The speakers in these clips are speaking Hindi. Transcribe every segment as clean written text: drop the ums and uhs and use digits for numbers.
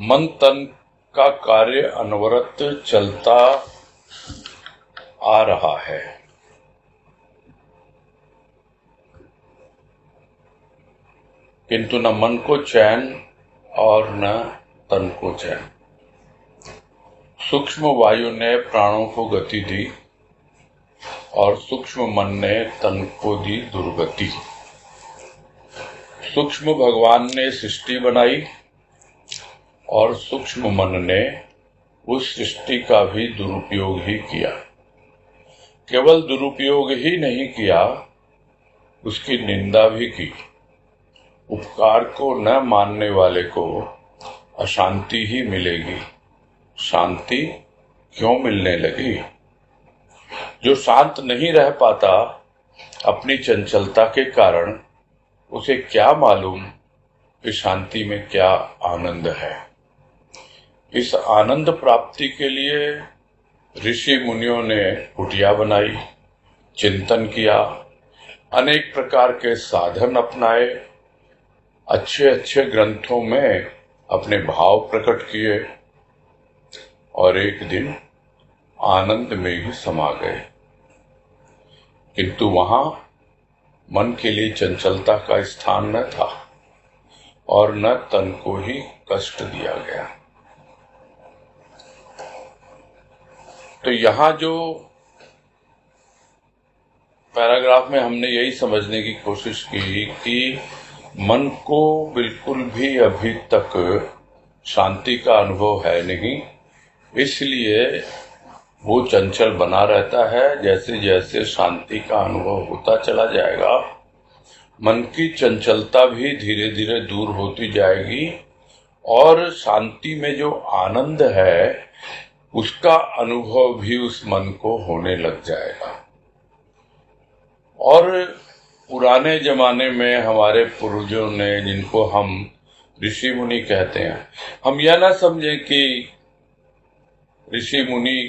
मन तन का कार्य अनवरत चलता आ रहा है, किंतु न मन को चैन और न तन को चैन। सूक्ष्म वायु ने प्राणों को गति दी और सूक्ष्म मन ने तन को दी दुर्गति। सूक्ष्म भगवान ने सृष्टि बनाई और सूक्ष्म मन ने उस सृष्टि का भी दुरुपयोग ही किया। केवल दुरुपयोग ही नहीं किया, उसकी निंदा भी की। उपकार को न मानने वाले को अशांति ही मिलेगी, शांति क्यों मिलने लगी? जो शांत नहीं रह पाता अपनी चंचलता के कारण, उसे क्या मालूम कि शांति में क्या आनंद है। इस आनंद प्राप्ति के लिए ऋषि मुनियों ने कुटिया बनाई, चिंतन किया, अनेक प्रकार के साधन अपनाए, अच्छे अच्छे ग्रंथों में अपने भाव प्रकट किए और एक दिन आनंद में ही समा गए। किंतु वहां मन के लिए चंचलता का स्थान न था और न तन को ही कष्ट दिया गया। तो यहां जो पैराग्राफ में हमने यही समझने की कोशिश की कि मन को बिल्कुल भी अभी तक शांति का अनुभव है नहीं, इसलिए वो चंचल बना रहता है। जैसे जैसे शांति का अनुभव होता चला जाएगा, मन की चंचलता भी धीरे धीरे दूर होती जाएगी और शांति में जो आनंद है उसका अनुभव भी उस मन को होने लग जाएगा। और पुराने जमाने में हमारे पूर्वजों ने, जिनको हम ऋषि मुनि कहते हैं, हम यह ना समझें कि ऋषि मुनि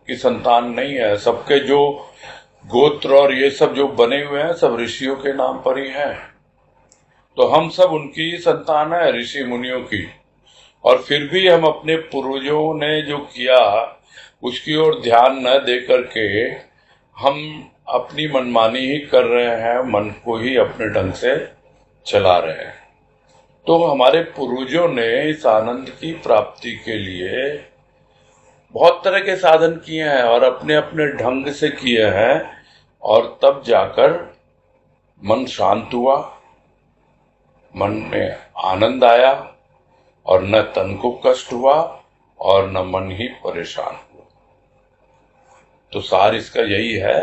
की संतान नहीं है। सबके जो गोत्र और ये सब जो बने हुए हैं, सब ऋषियों के नाम पर ही हैं। तो हम सब उनकी संतान है, ऋषि मुनियों की। और फिर भी हम अपने पूर्वजों ने जो किया उसकी ओर ध्यान न दे करके हम अपनी मनमानी ही कर रहे हैं, मन को ही अपने ढंग से चला रहे हैं। तो हमारे पूर्वजों ने इस आनंद की प्राप्ति के लिए बहुत तरह के साधन किए हैं और अपने अपने ढंग से किए हैं, और तब जाकर मन शांत हुआ, मन में आनंद आया और न तन को कष्ट हुआ और न मन ही परेशान हुआ। तो सार इसका यही है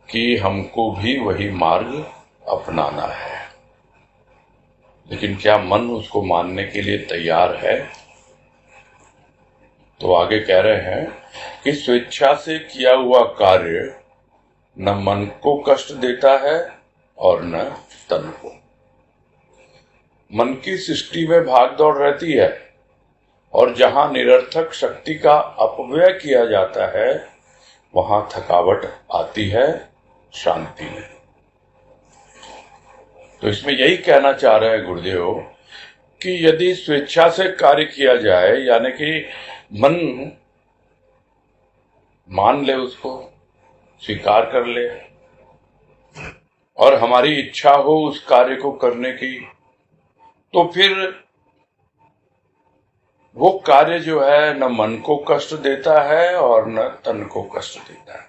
कि हमको भी वही मार्ग अपनाना है, लेकिन क्या मन उसको मानने के लिए तैयार है? तो आगे कह रहे हैं कि स्वेच्छा से किया हुआ कार्य न मन को कष्ट देता है और न तन को। मन की सृष्टि में भाग दौड़ रहती है और जहां निरर्थक शक्ति का अपव्यय किया जाता है वहां थकावट आती है, शांति नहीं। तो इसमें यही कहना चाह रहे हैं गुरुदेव कि यदि स्वेच्छा से कार्य किया जाए, यानी कि मन मान ले, उसको स्वीकार कर ले और हमारी इच्छा हो उस कार्य को करने की, तो फिर वो कार्य जो है न मन को कष्ट देता है और न तन को कष्ट देता है।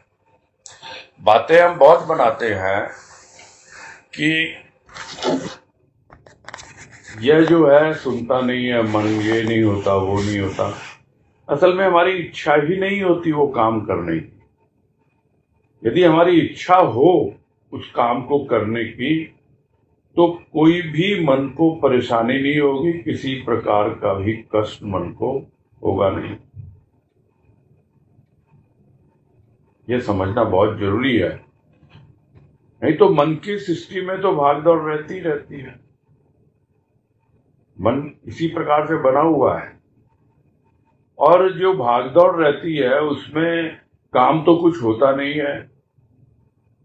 बातें हम बहुत बनाते हैं कि यह जो है सुनता नहीं है मन, ये नहीं होता, वो नहीं होता। असल में हमारी इच्छा ही नहीं होती वो काम करने की। यदि हमारी इच्छा हो उस काम को करने की तो कोई भी मन को परेशानी नहीं होगी, किसी प्रकार का भी कष्ट मन को होगा नहीं। यह समझना बहुत जरूरी है, नहीं तो मन की सृष्टि में तो भागदौड़ रहती है। मन इसी प्रकार से बना हुआ है और जो भागदौड़ रहती है उसमें काम तो कुछ होता नहीं है,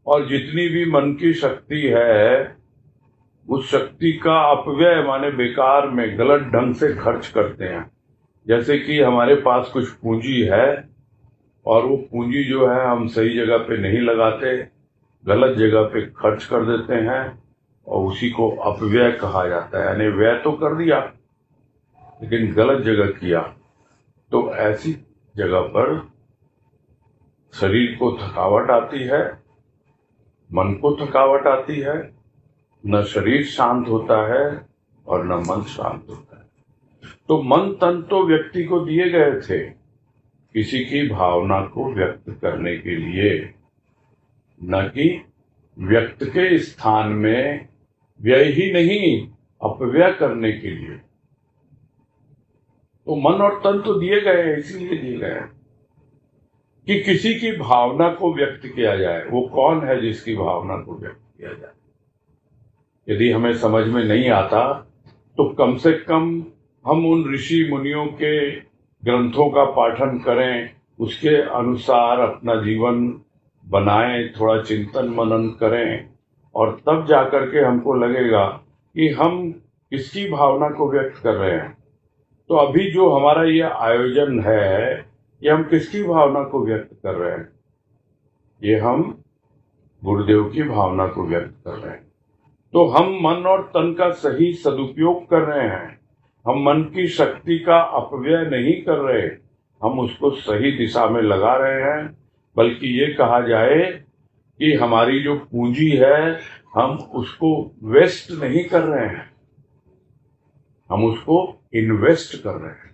और जितनी भी मन की शक्ति है उस शक्ति का अपव्यय माने बेकार में गलत ढंग से खर्च करते हैं। जैसे कि हमारे पास कुछ पूंजी है और वो पूंजी जो है हम सही जगह पे नहीं लगाते, गलत जगह पे खर्च कर देते हैं और उसी को अपव्यय कहा जाता है। यानी व्यय तो कर दिया लेकिन गलत जगह किया, तो ऐसी जगह पर शरीर को थकावट आती है, मन को थकावट आती है, न शरीर शांत होता है और न मन शांत होता है। तो मन तन तो व्यक्ति को दिए गए थे किसी की भावना को व्यक्त करने के लिए, न कि व्यक्त के स्थान में व्यय ही नहीं अपव्यय करने के लिए। तो मन और तन तो दिए गए हैं, इसीलिए दिए गए हैं कि किसी की भावना को व्यक्त किया जाए। वो कौन है जिसकी भावना को व्यक्त किया जाए? यदि हमें समझ में नहीं आता तो कम से कम हम उन ऋषि मुनियों के ग्रंथों का पाठन करें, उसके अनुसार अपना जीवन बनाएं, थोड़ा चिंतन मनन करें, और तब जाकर के हमको लगेगा कि हम किसकी भावना को व्यक्त कर रहे हैं। तो अभी जो हमारा ये आयोजन है, ये हम किसकी भावना को व्यक्त कर रहे हैं? ये हम गुरुदेव की भावना को व्यक्त कर रहे हैं। तो हम मन और तन का सही सदुपयोग कर रहे हैं। हम मन की शक्ति का अपव्यय नहीं कर रहे, हम उसको सही दिशा में लगा रहे हैं। बल्कि ये कहा जाए कि हमारी जो पूंजी है हम उसको वेस्ट नहीं कर रहे हैं, हम उसको इन्वेस्ट कर रहे हैं,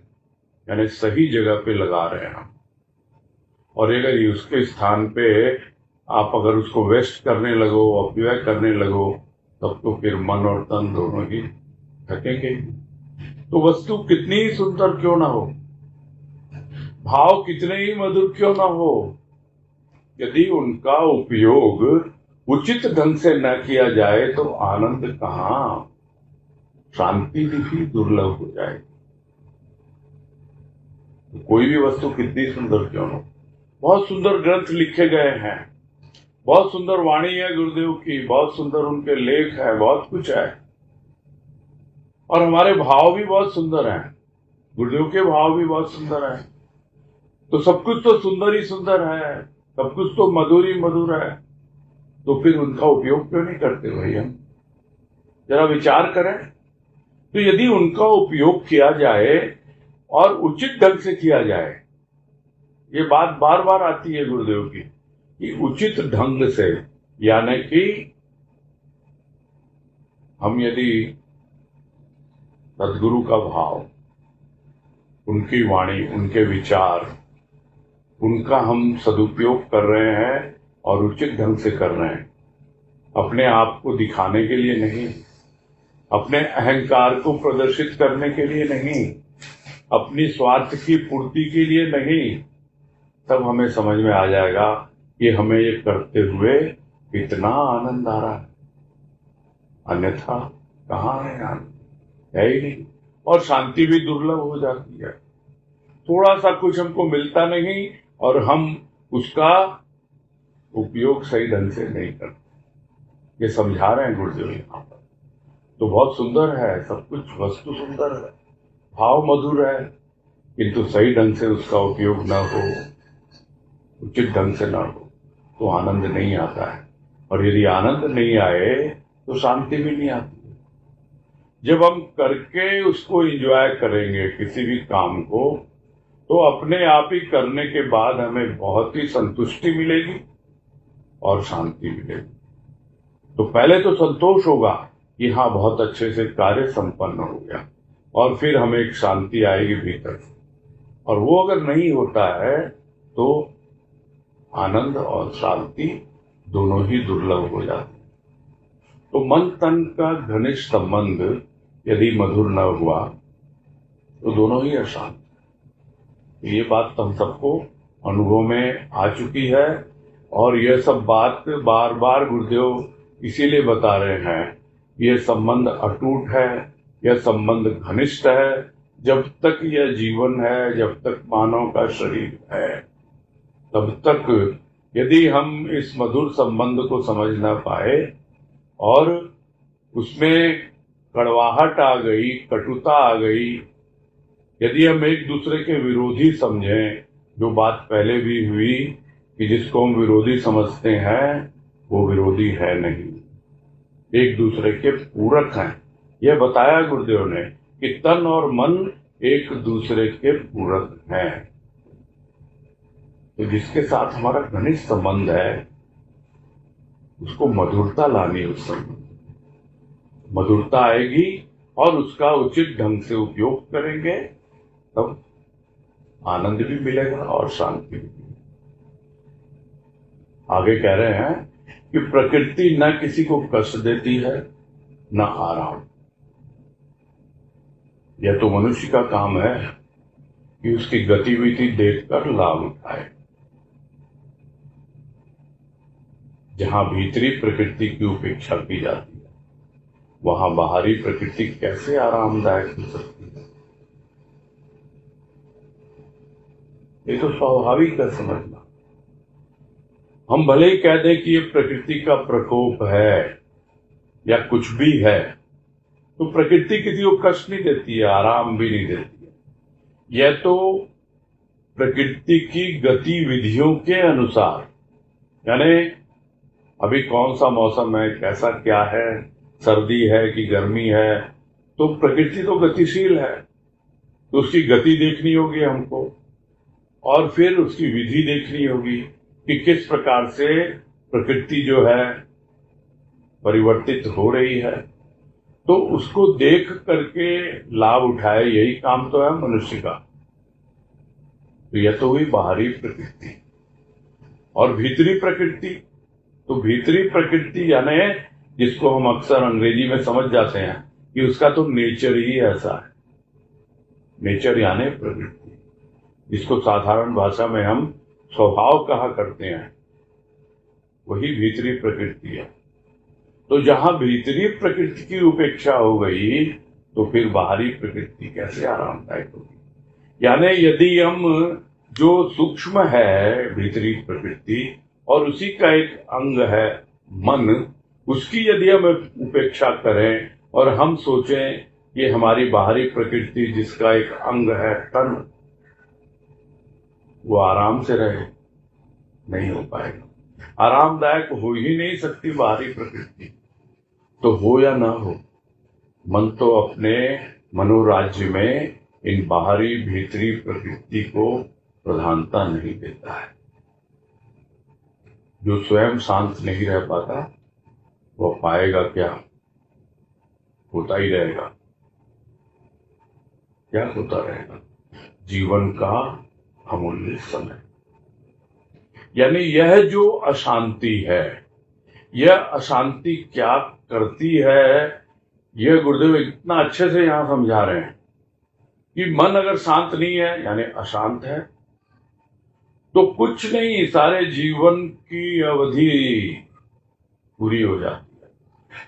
यानी सही जगह पे लगा रहे हैं हम। और अगर उसके स्थान पे आप अगर उसको वेस्ट करने लगो, अपव्यय करने लगो, तब तो फिर मन और तन दोनों ही थकेंगे। तो वस्तु कितनी ही सुंदर क्यों ना हो, भाव कितने ही मधुर क्यों ना हो, यदि उनका उपयोग उचित ढंग से न किया जाए तो आनंद कहाँ, शांति भी दुर्लभ हो जाए। तो कोई भी वस्तु कितनी सुंदर क्यों ना हो, बहुत सुंदर ग्रंथ लिखे गए हैं, बहुत सुंदर वाणी है गुरुदेव की, बहुत सुंदर उनके लेख है, बहुत कुछ है, और हमारे भाव भी बहुत सुंदर हैं, गुरुदेव के भाव भी बहुत सुंदर हैं। तो सब कुछ तो सुंदर ही सुंदर है, सब कुछ तो मधुर ही मधुर है, तो फिर उनका उपयोग क्यों नहीं करते भाई? हम जरा विचार करें। तो यदि उनका उपयोग किया जाए और उचित ढंग से किया जाए, ये बात बार बार आती है गुरुदेव की कि उचित ढंग से, यानी कि हम यदि सदगुरु का भाव, उनकी वाणी, उनके विचार, उनका हम सदुपयोग कर रहे हैं और उचित ढंग से कर रहे हैं, अपने आप को दिखाने के लिए नहीं, अपने अहंकार को प्रदर्शित करने के लिए नहीं, अपनी स्वार्थ की पूर्ति के लिए नहीं, तब हमें समझ में आ जाएगा कि हमें ये करते हुए कितना आनंद आ रहा है। अन्यथा कहाँ है आनंद? है ही नहीं। और शांति भी दुर्लभ हो जाती है। थोड़ा सा कुछ हमको मिलता नहीं और हम उसका उपयोग सही ढंग से नहीं करते। ये समझा रहे हैं गुरुदेव यहाँ पर। तो बहुत सुंदर है सब कुछ, वस्तु सुंदर है, भाव मधुर है, किंतु सही ढंग से उसका उपयोग न हो, उचित ढंग से न हो, तो आनंद नहीं आता है। और यदि आनंद नहीं आए तो शांति भी नहीं आती। जब हम करके उसको एंजॉय करेंगे किसी भी काम को, तो अपने आप ही करने के बाद हमें बहुत ही संतुष्टि मिलेगी और शांति मिलेगी। तो पहले तो संतोष होगा कि हाँ बहुत अच्छे से कार्य संपन्न हो गया, और फिर हमें एक शांति आएगी भीतर। और वो अगर नहीं होता है तो आनंद और शांति दोनों ही दुर्लभ हो जाते हैं। तो मन तन का घनिष्ठ संबंध यदि मधुर न हुआ तो दोनों ही अशांत। ये बात हम सबको अनुभव में आ चुकी है, और यह सब बात बार बार गुरुदेव इसीलिए बता रहे हैं, यह संबंध अटूट है, यह संबंध घनिष्ठ है। जब तक यह जीवन है, जब तक मानव का शरीर है, तब तक यदि हम इस मधुर संबंध को समझ ना पाए और उसमें कड़वाहट आ गई, कटुता आ गई, यदि हम एक दूसरे के विरोधी समझें, जो बात पहले भी हुई कि जिसको हम विरोधी समझते हैं वो विरोधी है नहीं, एक दूसरे के पूरक हैं। यह बताया गुरुदेव ने कि तन और मन एक दूसरे के पूरक हैं। तो जिसके साथ हमारा घनिष्ठ संबंध है उसको मधुरता लानी है। उस संबंध मधुरता आएगी और उसका उचित ढंग से उपयोग करेंगे तब आनंद भी मिलेगा और शांति भी मिलेगी। आगे कह रहे हैं कि प्रकृति न किसी को कष्ट देती है न आराम। यह तो मनुष्य का काम है कि उसकी गतिविधि देखकर लाभ उठाए। जहां भीतरी प्रकृति की उपेक्षा की जाती है वहां बाहरी प्रकृति कैसे आरामदायक हो सकती है? ये तो स्वाभाविक है समझना। हम भले ही कह दें कि ये प्रकृति का प्रकोप है या कुछ भी है, तो प्रकृति किसी को कष्ट नहीं देती है, आराम भी नहीं देती है। यह तो प्रकृति की गतिविधियों के अनुसार, यानी अभी कौन सा मौसम है, कैसा क्या है, सर्दी है कि गर्मी है, तो प्रकृति तो गतिशील है, तो उसकी गति देखनी होगी हमको और फिर उसकी विधि देखनी होगी कि किस प्रकार से प्रकृति जो है परिवर्तित हो रही है, तो उसको देख करके लाभ उठाए। यही काम तो है मनुष्य का। तो यह तो हुई बाहरी प्रकृति। और भीतरी प्रकृति, तो भीतरी प्रकृति यानी जिसको हम अक्सर अंग्रेजी में समझ जाते हैं कि उसका तो नेचर ही ऐसा है। नेचर यानी प्रकृति, जिसको साधारण भाषा में हम स्वभाव कहा करते हैं, वही भीतरी प्रकृति है। तो जहां भीतरी प्रकृति की उपेक्षा हो गई तो फिर बाहरी प्रकृति कैसे आरामदायक होगी? यानी यदि हम जो सूक्ष्म है भीतरी प्रकृति और उसी का एक अंग है मन, उसकी यदि हम उपेक्षा करें और हम सोचें कि हमारी बाहरी प्रकृति जिसका एक अंग है तन, वो आराम से रहे, नहीं हो पाएगा। आरामदायक हो ही नहीं सकती बाहरी प्रकृति। तो हो या ना हो, मन तो अपने मनोराज्य में इन बाहरी भीतरी प्रकृति को प्रधानता नहीं देता है। जो स्वयं शांत नहीं रह पाता वह पाएगा क्या? होता ही रहेगा। क्या होता रहेगा? जीवन का अमूल्य समय। यानी यह जो अशांति है, यह अशांति क्या करती है, यह गुरुदेव इतना अच्छे से यहां समझा रहे हैं कि मन अगर शांत नहीं है यानी अशांत है, तो कुछ नहीं, सारे जीवन की अवधि पूरी हो जाती है।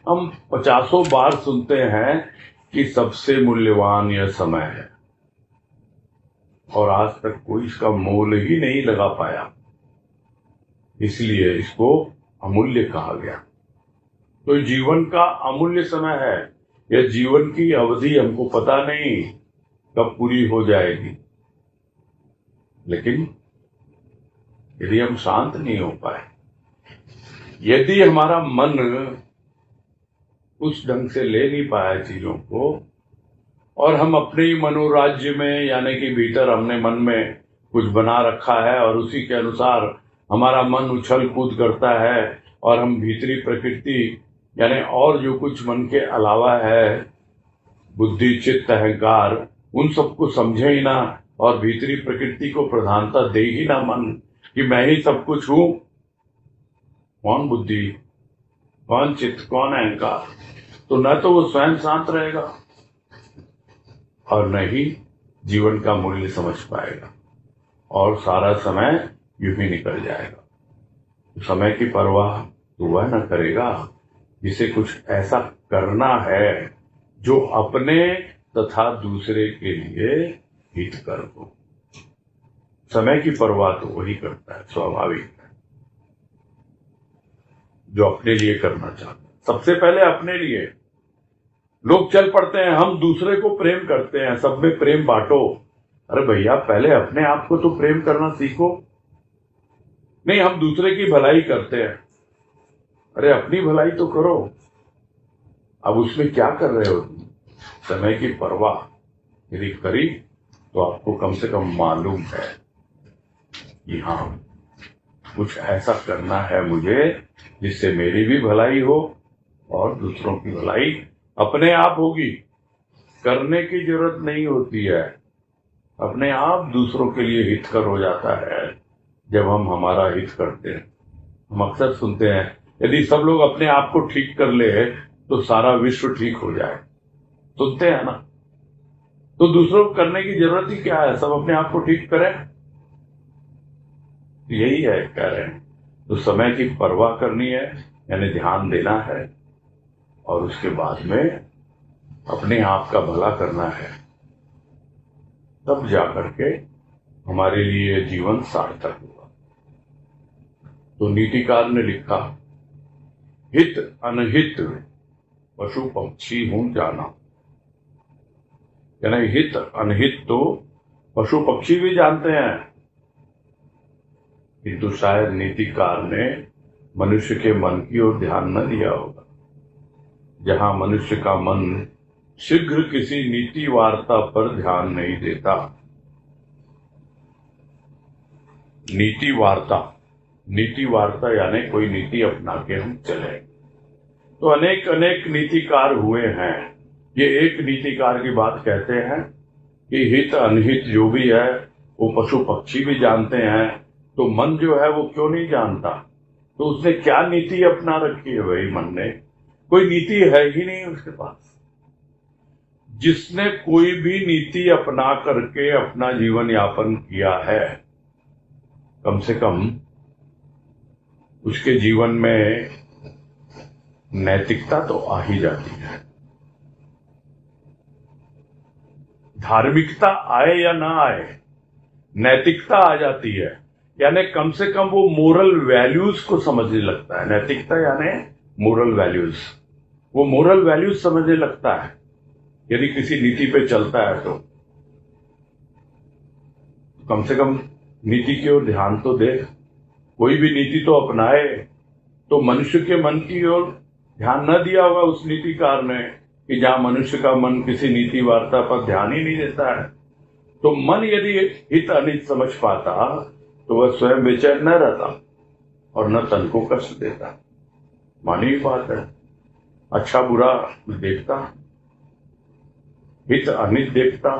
हम 50 बार सुनते हैं कि सबसे मूल्यवान यह समय है, और आज तक कोई इसका मोल ही नहीं लगा पाया, इसलिए इसको अमूल्य कहा गया। तो जीवन का अमूल्य समय है। यह जीवन की अवधि हमको पता नहीं कब पूरी हो जाएगी, लेकिन यदि हम शांत नहीं हो पाए, यदि हमारा मन उस ढंग से ले नहीं पाया चीजों को, और हम अपने ही मनोराज्य में यानी कि भीतर हमने मन में कुछ बना रखा है और उसी के अनुसार हमारा मन उछल कूद करता है, और हम भीतरी प्रकृति यानी और जो कुछ मन के अलावा है, बुद्धि चित्त अहंकार, उन सबको समझे ही ना और भीतरी प्रकृति को प्रधानता दे ही ना मन कि मैं ही सब कुछ हूं। कौन बुद्धि, कौन चित्त, कौन अहंकार? तो न तो वो स्वयं शांत रहेगा और न ही जीवन का मूल्य समझ पाएगा, और सारा समय यूं ही निकल जाएगा। तो समय की परवाह तो वह न करेगा जिसे कुछ ऐसा करना है जो अपने तथा दूसरे के लिए हितकर हो। समय की परवाह तो वही करता है, स्वाभाविक है, जो अपने लिए करना चाहता है। सबसे पहले अपने लिए, लोग चल पड़ते हैं, हम दूसरे को प्रेम करते हैं, सब में प्रेम बांटो। अरे भैया, पहले अपने आप को तो प्रेम करना सीखो। नहीं, हम दूसरे की भलाई करते हैं। अरे अपनी भलाई तो करो। अब उसमें क्या कर रहे हो तुम? समय की परवाह यदि करी तो आपको कम से कम मालूम है कि हाँ, कुछ ऐसा करना है मुझे जिससे मेरी भी भलाई हो और दूसरों की भलाई अपने आप होगी। करने की जरूरत नहीं होती है, अपने आप दूसरों के लिए हितकर हो जाता है जब हम हमारा हित करते हैं। हम अक्सर सुनते हैं, यदि सब लोग अपने आप को ठीक कर ले तो सारा विश्व ठीक हो जाए। सुनते हैं ना? तो दूसरों को करने की जरूरत ही क्या है, सब अपने आप को ठीक करें। यही है कह रहे हैं। तो समय की परवाह करनी है, यानी ध्यान देना है, और उसके बाद में अपने आप का भला करना है। तब जाकर के हमारे लिए जीवन सार्थक होगा। तो नीतिकार ने लिखा, हित अनहित पशु पक्षी हूं जाना। यानी हित अनहित तो पशु पक्षी भी जानते हैं, किंतु शायद नीतिकार ने मनुष्य के मन की ओर ध्यान न दिया होगा। जहां मनुष्य का मन शीघ्र किसी नीति वार्ता पर ध्यान नहीं देता। नीति वार्ता यानी कोई नीति अपना के हम चले। तो अनेक अनेक नीतिकार हुए हैं। ये एक नीतिकार की बात कहते हैं कि हित अनहित जो भी है वो पशु पक्षी भी जानते हैं, तो मन जो है वो क्यों नहीं जानता? तो उसने क्या नीति अपना रखी है? भाई मन ने कोई नीति है ही नहीं उसके पास। जिसने कोई भी नीति अपना करके अपना जीवन यापन किया है, कम से कम उसके जीवन में नैतिकता तो आ ही जाती है। धार्मिकता आए या ना आए, नैतिकता आ जाती है। यानी कम से कम वो मोरल वैल्यूज को समझने लगता है। नैतिकता यानी मोरल वैल्यूज, वो मोरल वैल्यूज समझने लगता है यदि किसी नीति पे चलता है। तो कम से कम नीति की ओर ध्यान तो दे, कोई भी नीति तो अपनाए। तो मनुष्य के मन की ओर ध्यान न दिया होगा उस नीतिकार ने, कि जहां मनुष्य का मन किसी नीति वार्ता पर ध्यान ही नहीं देता है। तो मन यदि हित अनित समझ पाता तो वह स्वयं बेचैन न रहता और न तन को कष्ट देता। मानी बात है, अच्छा बुरा देखता, हित अनित देखता।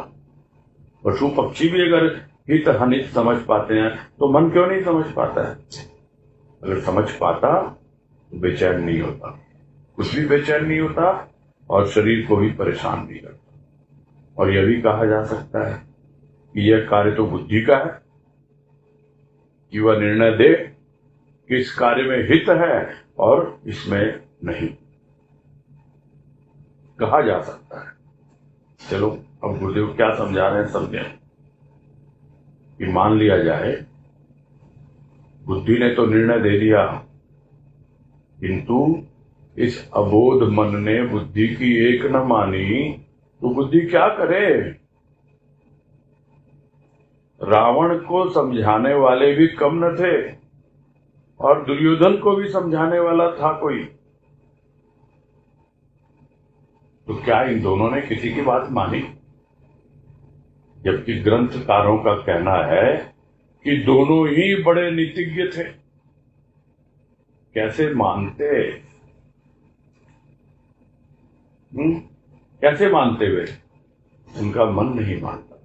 पशु पक्षी भी अगर हित अनित समझ पाते हैं तो मन क्यों नहीं समझ पाता है? अगर समझ पाता तो बेचैन नहीं होता, कुछ भी बेचैन नहीं होता और शरीर को भी परेशान नहीं करता। और यह भी कहा जा सकता है कि यह कार्य तो बुद्धि का है कि वह निर्णय दे कि इस कार्य में हित है और इसमें नहीं, कहा जा सकता है। चलो अब गुरुदेव क्या समझा रहे हैं समझें। कि मान लिया जाए बुद्धि ने तो निर्णय दे दिया, किंतु इस अबोध मन ने बुद्धि की एक न मानी, तो बुद्धि क्या करे? रावण को समझाने वाले भी कम न थे और दुर्योधन को भी समझाने वाला था कोई। तो क्या इन दोनों ने किसी की बात मानी? जबकि ग्रंथकारों का कहना है कि दोनों ही बड़े नीतिज्ञ थे। कैसे मानते? कैसे मानते वे? उनका मन नहीं मानता।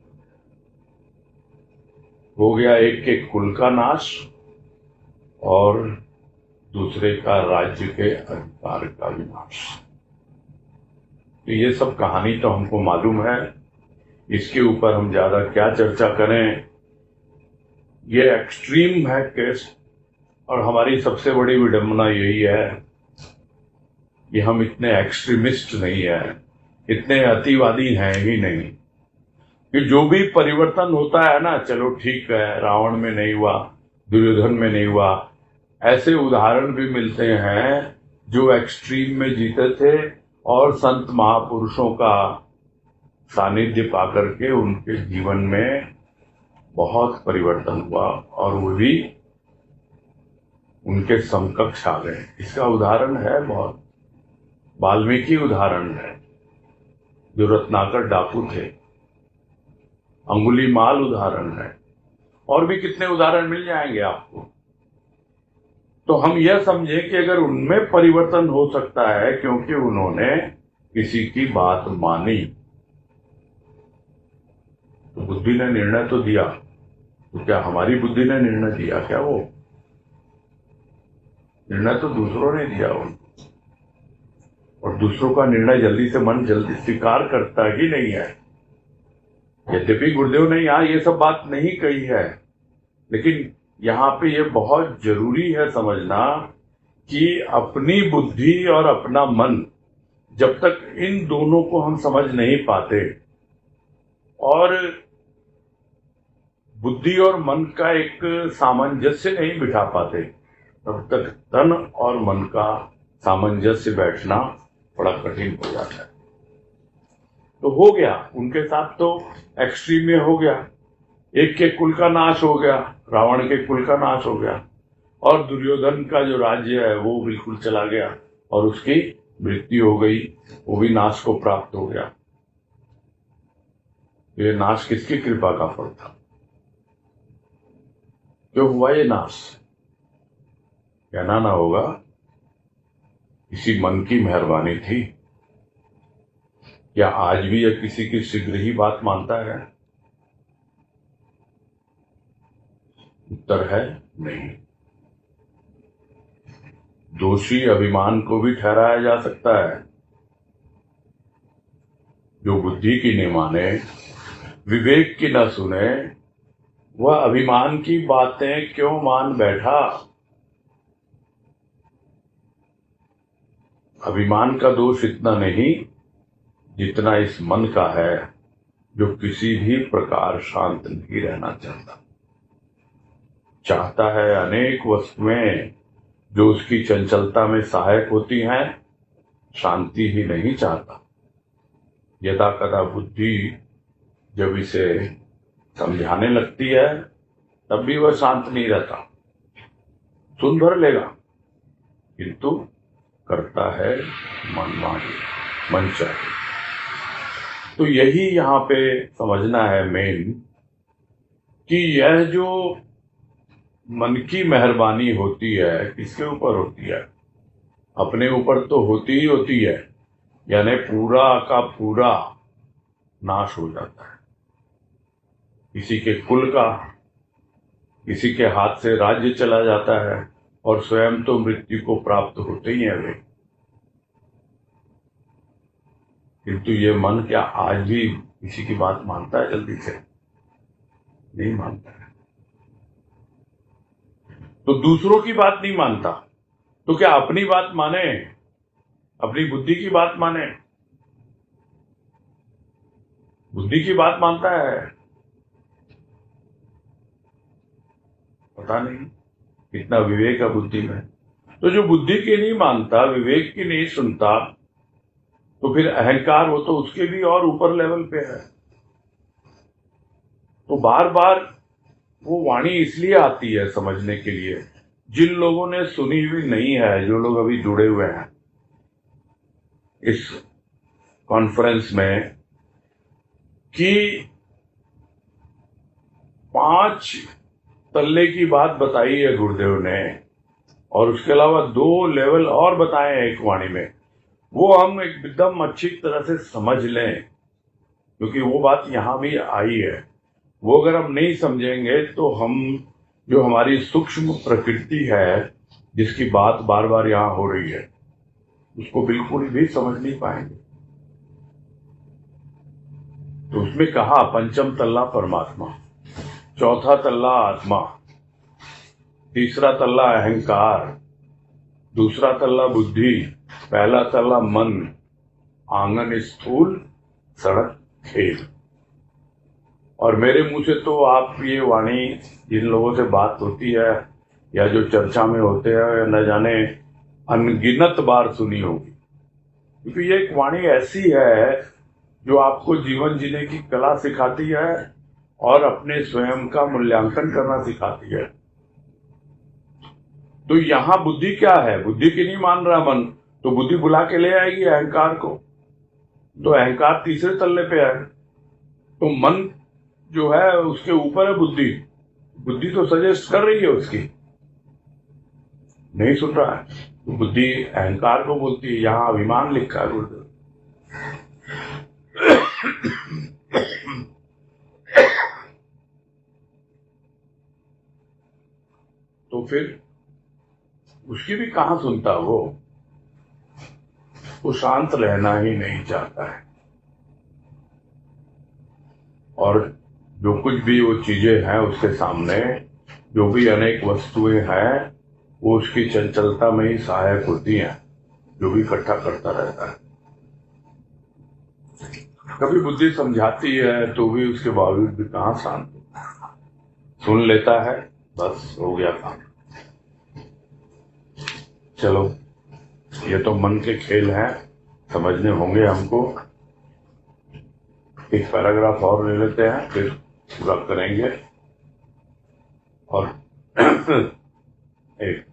हो गया एक के कुल का नाश और दूसरे का राज्य के अधिकार का विनाश। तो ये सब कहानी तो हमको मालूम है, इसके ऊपर हम ज्यादा क्या चर्चा करें। ये एक्सट्रीम है केस, और हमारी सबसे बड़ी विडंबना यही है कि हम इतने एक्सट्रीमिस्ट नहीं है, इतने अतिवादी हैं ही नहीं कि जो भी परिवर्तन होता है ना, चलो ठीक है, रावण में नहीं हुआ, दुर्योधन में नहीं हुआ, ऐसे उदाहरण भी मिलते हैं जो एक्सट्रीम में जीते थे और संत महापुरुषों का सानिध्य पाकर के उनके जीवन में बहुत परिवर्तन हुआ और वो भी उनके समकक्ष आ गए। इसका उदाहरण है बहुत, वाल्मीकि उदाहरण है जो रत्नाकर डाकू थे, अंगुलीमाल उदाहरण है, और भी कितने उदाहरण मिल जाएंगे आपको। तो हम यह समझे कि अगर उनमें परिवर्तन हो सकता है क्योंकि उन्होंने किसी की बात मानी, तो बुद्धि ने निर्णय तो दिया, तो क्या हमारी बुद्धि ने निर्णय दिया क्या? वो निर्णय तो दूसरों ने दिया उनको, और दूसरों का निर्णय जल्दी से मन जल्दी स्वीकार करता ही नहीं है। यद्यपि गुरुदेव ने यहाँ ये सब बात नहीं कही है, लेकिन यहाँ पे ये बहुत जरूरी है समझना कि अपनी बुद्धि और अपना मन, जब तक इन दोनों को हम समझ नहीं पाते और बुद्धि और मन का एक सामंजस्य नहीं बिठा पाते, तब तक तन और मन का सामंजस्य बैठना बड़ा कठिन हो जाता है। तो हो गया उनके साथ, तो एक्सट्रीम में हो गया, एक के कुल का नाश हो गया, रावण के कुल का नाश हो गया, और दुर्योधन का जो राज्य है वो बिल्कुल चला गया और उसकी मृत्यु हो गई, वो भी नाश को प्राप्त हो गया। ये नाश किसकी कृपा का फल था? क्यों हुआ ये नाश? कहना ना होगा किसी मन की मेहरबानी थी। क्या आज भी यह किसी की शीघ्र ही बात मानता है? उत्तर है नहीं। दोषी अभिमान को भी ठहराया जा सकता है। जो बुद्धि की न माने, विवेक की न सुने, वह अभिमान की बातें क्यों मान बैठा? अभिमान का दोष इतना नहीं जितना इस मन का है, जो किसी भी प्रकार शांत नहीं रहना चाहता। चाहता है अनेक वस्तुएं जो उसकी चंचलता में सहायक होती हैं, शांति ही नहीं चाहता। यदा कदा बुद्धि जब इसे समझाने लगती है तब भी वह शांत नहीं रहता, सुन भर लेगा, किंतु करता है मनमानी, मनचाही। तो यही यहाँ पे समझना है मेन, कि यह जो मन की मेहरबानी होती है किसके ऊपर होती है? अपने ऊपर तो होती ही होती है, यानी पूरा का पूरा नाश हो जाता है। किसी के कुल का, किसी के हाथ से राज्य चला जाता है, और स्वयं तो मृत्यु को प्राप्त होते ही है वे। किंतु ये मन क्या आज भी किसी की बात मानता है? जल्दी से नहीं मानता है। तो दूसरों की बात नहीं मानता, तो क्या अपनी बात माने? अपनी बुद्धि की बात माने? बुद्धि की बात मानता है? पता नहीं कितना विवेक है बुद्धि में। तो जो बुद्धि की नहीं मानता, विवेक की नहीं सुनता, तो फिर अहंकार वो तो उसके भी और ऊपर लेवल पे है। तो बार बार वो वाणी इसलिए आती है समझने के लिए, जिन लोगों ने सुनी हुई नहीं है, जो लोग अभी जुड़े हुए हैं इस कॉन्फ्रेंस में, कि 5 तल्ले की बात बताई है गुरुदेव ने, और उसके अलावा 2 लेवल और बताए हैं एक वाणी में। वो हम एकदम अच्छी तरह से समझ लें, क्योंकि वो बात यहाँ भी आई है। वो अगर हम नहीं समझेंगे तो हम, जो हमारी सूक्ष्म प्रकृति है जिसकी बात बार बार यहाँ हो रही है, उसको बिल्कुल भी समझ नहीं पाएंगे। तो उसमें कहा 5वां तल्ला परमात्मा, 4था तल्ला आत्मा, 3रा तल्ला अहंकार, 2रा तल्ला बुद्धि, 1ला तल्ला मन, आंगन स्थूल, सड़क खेल। और मेरे मुंह से तो आप ये वाणी जिन लोगों से बात होती है या जो चर्चा में होते हैं, न जाने अनगिनत बार सुनी होगी। क्योंकि ये एक वाणी ऐसी है जो आपको जीवन जीने की कला सिखाती है और अपने स्वयं का मूल्यांकन करना सिखाती है। तो यहां बुद्धि क्या है? बुद्धि की नहीं मान रहा मन, तो बुद्धि बुला के ले आएगी अहंकार को, तो अहंकार तीसरे तल्ले पे है। तो मन जो है उसके ऊपर है बुद्धि, बुद्धि तो सजेस्ट कर रही है उसकी, नहीं सुन रहा है तो बुद्धि अहंकार को बोलती है। यहां अभिमान लिखा है गुरुदेव। तो फिर उसकी भी कहां सुनता वो शांत रहना ही नहीं चाहता है। और जो कुछ भी वो चीजें हैं उसके सामने, जो भी अनेक वस्तुएं हैं, वो उसकी चंचलता में ही सहायक होती हैं, जो भी इकट्ठा करता रहता है। कभी बुद्धि समझाती है तो भी उसके बावजूद भी कहां शांत होता है, सुन लेता है, बस हो गया काम। चलो, ये तो मन के खेल हैं, समझने होंगे हमको। एक पैराग्राफ और ले लेते हैं, फिर पूरा करेंगे। और एक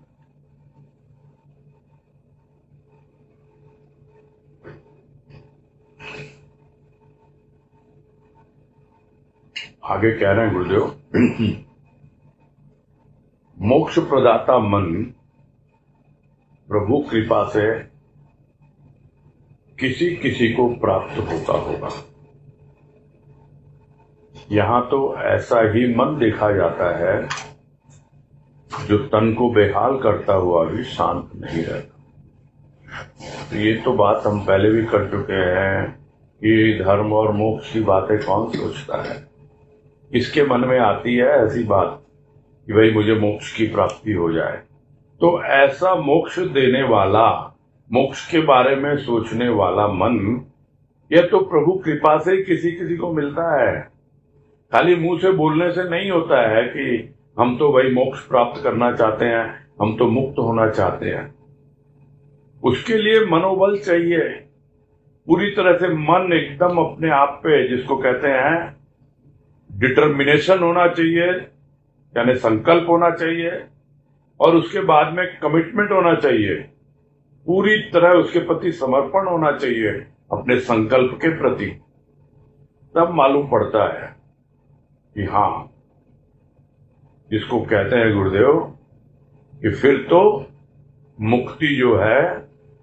आगे कह रहे हैं गुरुदेव, मोक्ष प्रदाता मन प्रभु कृपा से किसी किसी को प्राप्त होता होगा। यहां तो ऐसा ही मन देखा जाता है जो तन को बेहाल करता हुआ भी शांत नहीं रहता। तो ये तो बात हम पहले भी कर चुके हैं कि धर्म और मोक्ष की बातें कौन सोचता है। किसके मन में आती है ऐसी बात कि भाई मुझे मोक्ष की प्राप्ति हो जाए? तो ऐसा मोक्ष देने वाला, मोक्ष के बारे में सोचने वाला मन, यह तो प्रभु कृपा से ही किसी किसी को मिलता है। खाली मुंह से बोलने से नहीं होता है कि हम तो भाई मोक्ष प्राप्त करना चाहते हैं, हम तो मुक्त होना चाहते हैं। उसके लिए मनोबल चाहिए, पूरी तरह से मन एकदम अपने आप पे, जिसको कहते हैं डिटर्मिनेशन होना चाहिए, यानी संकल्प होना चाहिए, और उसके बाद में कमिटमेंट होना चाहिए, पूरी तरह उसके प्रति समर्पण होना चाहिए अपने संकल्प के प्रति। तब मालूम पड़ता है कि हाँ, जिसको कहते हैं गुरुदेव कि फिर तो मुक्ति जो है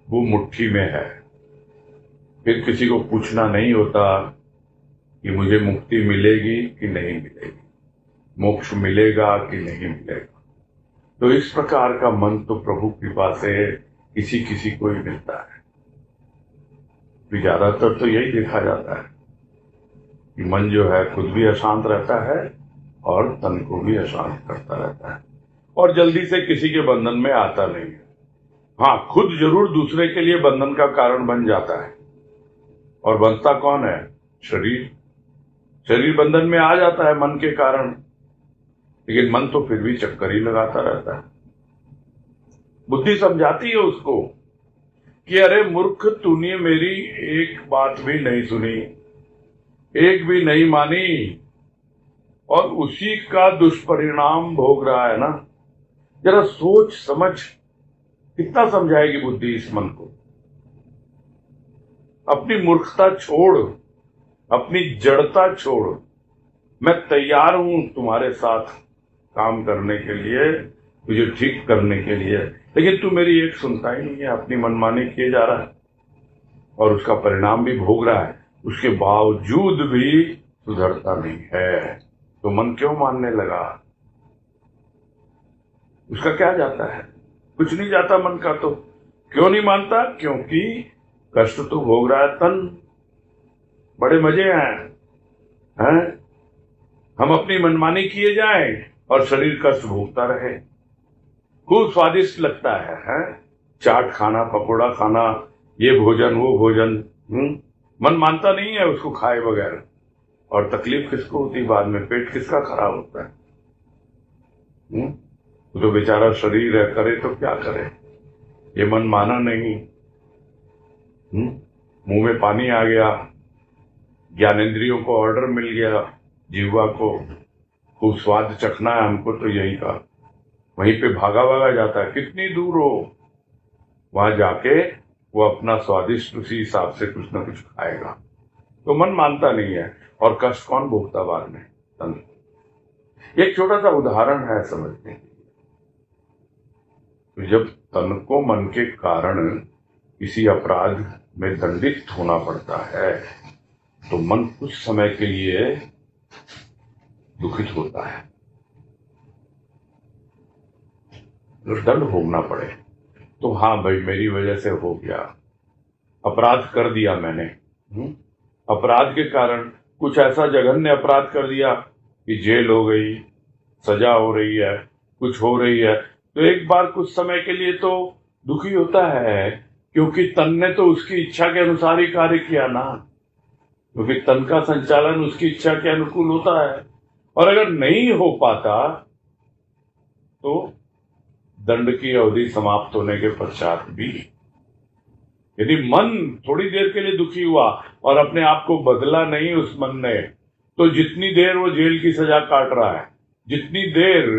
वो मुट्ठी में है। फिर किसी को पूछना नहीं होता कि मुझे मुक्ति मिलेगी कि नहीं मिलेगी, मोक्ष मिलेगा कि नहीं मिलेगा। तो इस प्रकार का मन तो प्रभु कृपा से किसी किसी को ही मिलता है। ज्यादातर तो यही देखा जाता है कि मन जो है खुद भी अशांत रहता है और तन को भी अशांत करता रहता है, और जल्दी से किसी के बंधन में आता नहीं है। हाँ, खुद जरूर दूसरे के लिए बंधन का कारण बन जाता है, और बनता कौन है? शरीर। शरीर बंधन में आ जाता है मन के कारण, लेकिन मन तो फिर भी चक्कर ही लगाता रहता है। बुद्धि समझाती है उसको कि अरे मूर्ख, तूने मेरी एक बात भी नहीं सुनी, एक भी नहीं मानी, और उसी का दुष्परिणाम भोग रहा है ना। जरा सोच समझ, कितना समझाएगी बुद्धि इस मन को? अपनी मूर्खता छोड़, अपनी जड़ता छोड़, मैं तैयार हूं तुम्हारे साथ काम करने के लिए, तुझे ठीक करने के लिए, लेकिन तू मेरी एक सुनता ही नहीं है, अपनी मनमानी किए जा रहा है और उसका परिणाम भी भोग रहा है। उसके बावजूद भी सुधरता नहीं है, तो मन क्यों मानने लगा? उसका क्या जाता है? कुछ नहीं जाता मन का। तो क्यों नहीं मानता? क्योंकि कष्ट तो भोग रहा है तन, बड़े मजे हैं? हम अपनी मनमानी किए जाएं और शरीर कष्ट भोगता रहे। खूब स्वादिष्ट लगता है? चाट खाना, पकोड़ा खाना, ये भोजन वो भोजन, मन मानता नहीं है उसको खाए बगैर। और तकलीफ किसको होती बाद में? पेट किसका खराब होता है? तो बेचारा शरीर है, करे तो क्या करे, ये मन माना नहीं। मुंह में पानी आ गया, ज्ञानेंद्रियों को ऑर्डर मिल गया, जीवा को खूब स्वाद चखना है हमको, तो यही का वहीं पे भागा भागा जाता है, कितनी दूर हो वहां जाके वो अपना स्वादिष्ट उसी हिसाब से कुछ ना कुछ खाएगा। तो मन मानता नहीं है, और कष्ट कौन भोगता बाद में? तन। एक छोटा सा उदाहरण है समझने के लिए। तो जब तन को मन के कारण किसी अपराध में दंडित होना पड़ता है तो मन कुछ समय के लिए दुखित होता है, तो दंड भोगना पड़े तो हाँ भाई मेरी वजह से हो गया, अपराध कर दिया मैंने, अपराध के कारण कुछ ऐसा जघन्य अपराध कर दिया कि जेल हो गई, सजा हो रही है, कुछ हो रही है, तो एक बार कुछ समय के लिए तो दुखी होता है, क्योंकि तन ने तो उसकी इच्छा के अनुसार ही कार्य किया ना, क्योंकि तन का संचालन उसकी इच्छा के अनुकूल होता है। और अगर नहीं हो पाता तो दंड की अवधि समाप्त होने के पश्चात भी यदि मन थोड़ी देर के लिए दुखी हुआ और अपने आप को बदला नहीं उस मन ने, तो जितनी देर वो जेल की सजा काट रहा है, जितनी देर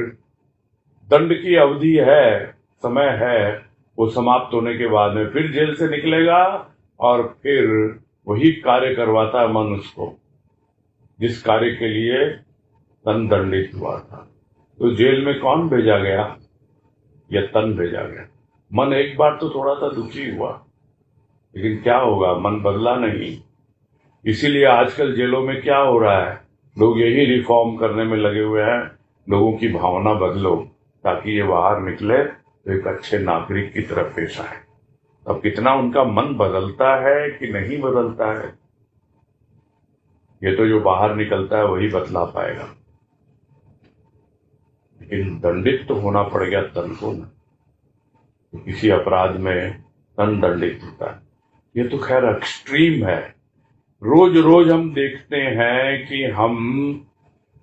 दंड की अवधि है, समय है, वो समाप्त होने के बाद में फिर जेल से निकलेगा और फिर वही कार्य करवाता है मन उसको, जिस कार्य के लिए तन दंडित हुआ था। तो जेल में कौन भेजा गया? या तन भेजा गया? मन एक बार तो थोड़ा सा दुखी हुआ, लेकिन क्या होगा, मन बदला नहीं। इसीलिए आजकल जेलों में क्या हो रहा है, लोग यही रिफॉर्म करने में लगे हुए हैं, लोगों की भावना बदलो ताकि ये बाहर निकले तो एक अच्छे नागरिक की तरफ पेश आए। अब कितना उनका मन बदलता है कि नहीं बदलता है, ये तो जो बाहर निकलता है वही बतला पाएगा। लेकिन दंडित तो होना पड़ गया तन को ना, तो किसी अपराध में तन दंडित होता है। ये तो खैर एक्सट्रीम है, रोज रोज हम देखते हैं कि हम